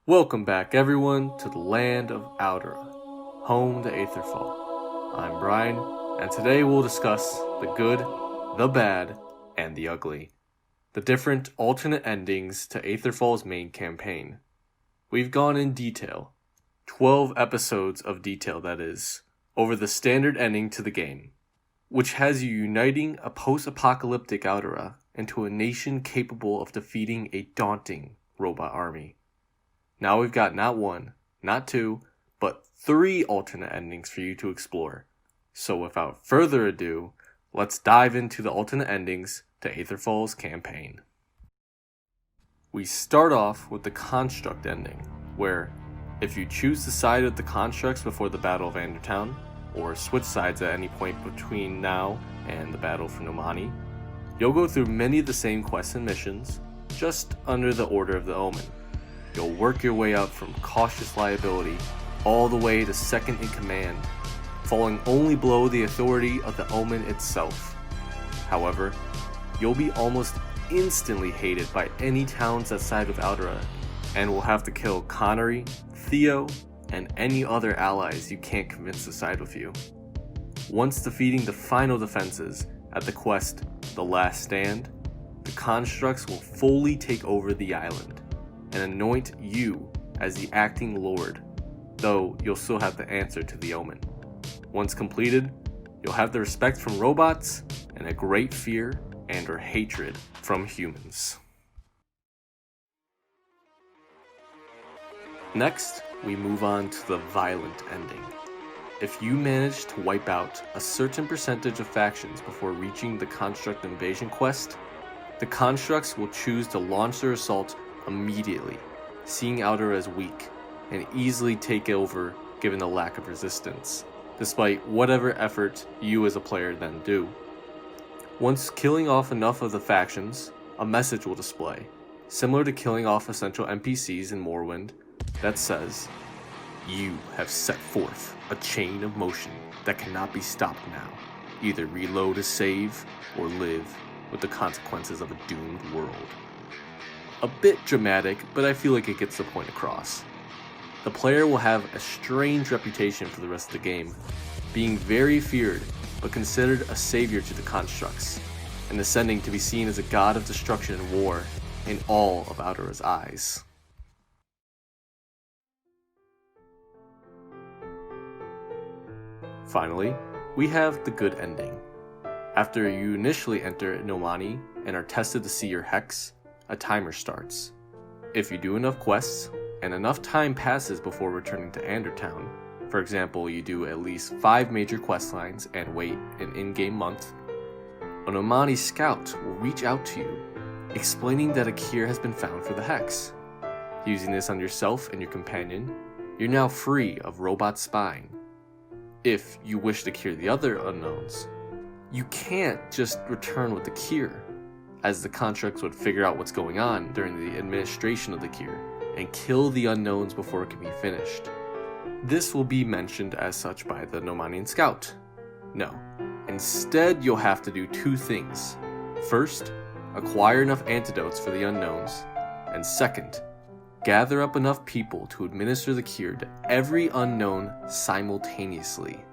Welcome back everyone to the land of Aldera, home to Aetherfall. I'm Brian, and today we'll discuss the good, the bad, and the ugly. The different alternate endings to Aetherfall's main campaign. We've gone in detail, 12 episodes of detail that is, over the standard ending to the game, which has you uniting a post-apocalyptic Aldera into a nation capable of defeating a daunting robot army. Now we've got not one, not two, but 3 alternate endings for you to explore. So without further ado, let's dive into the alternate endings to Aetherfall's campaign. We start off with the construct ending, where if you choose to side with the constructs before the Battle of Andertown, or switch sides at any point between now and the Battle for Nomani, you'll go through many of the same quests and missions, just under the Order of the Omen. You'll work your way up from cautious liability all the way to second in command, falling only below the authority of the Omen itself. However, you'll be almost instantly hated by any towns that side with Aldera, and will have to kill Connery, Theo, and any other allies you can't convince to side with you. Once defeating the final defenses at the quest The Last Stand, the constructs will fully take over the island and anoint you as the acting lord, though you'll still have to answer to the Omen. Once completed, you'll have the respect from robots and a great fear and or hatred from humans. Next, we move on to the violent ending. If you manage to wipe out a certain percentage of factions before reaching the Construct Invasion quest, the Constructs will choose to launch their assault immediately, seeing Aldera as weak, and easily take over given the lack of resistance, despite whatever effort you as a player then do. Once killing off enough of the factions, a message will display, similar to killing off essential NPCs in Morrowind, that says, "You have set forth a chain of motion that cannot be stopped now. Either reload to save, or live with the consequences of a doomed world." A bit dramatic, but I feel like it gets the point across. The player will have a strange reputation for the rest of the game, being very feared, but considered a savior to the constructs, and ascending to be seen as a god of destruction and war in all of Aldera's eyes. Finally, we have the good ending. After you initially enter Nomani and are tested to see your hex, a timer starts. If you do enough quests, and enough time passes before returning to Andertown, for example you do at least 5 major quest lines and wait an in-game month, a Nomani scout will reach out to you, explaining that a cure has been found for the hex. Using this on yourself and your companion, you're now free of robot spying. If you wish to cure the other unknowns, you can't just return with the cure, as the constructs would figure out what's going on during the administration of the cure, and kill the unknowns before it can be finished. This will be mentioned as such by the Nomanian scout. No, instead you'll have to do 2 things. First, acquire enough antidotes for the unknowns, and second, gather up enough people to administer the cure to every unknown simultaneously.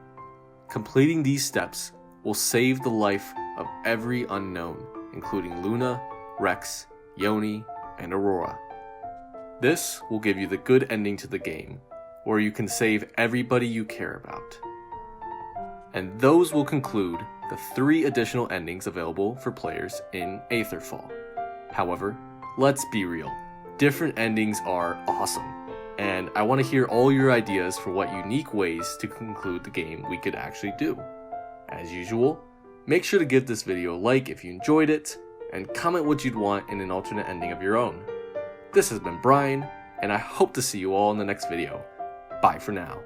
Completing these steps will save the life of every unknown, including Luna, Rex, Yoni, and Aurora. This will give you the good ending to the game, where you can save everybody you care about. And those will conclude the 3 additional endings available for players in Aetherfall. However, let's be real, different endings are awesome, and I want to hear all your ideas for what unique ways to conclude the game we could actually do. As usual, make sure to give this video a like if you enjoyed it, and comment what you'd want in an alternate ending of your own. This has been Brian, and I hope to see you all in the next video. Bye for now.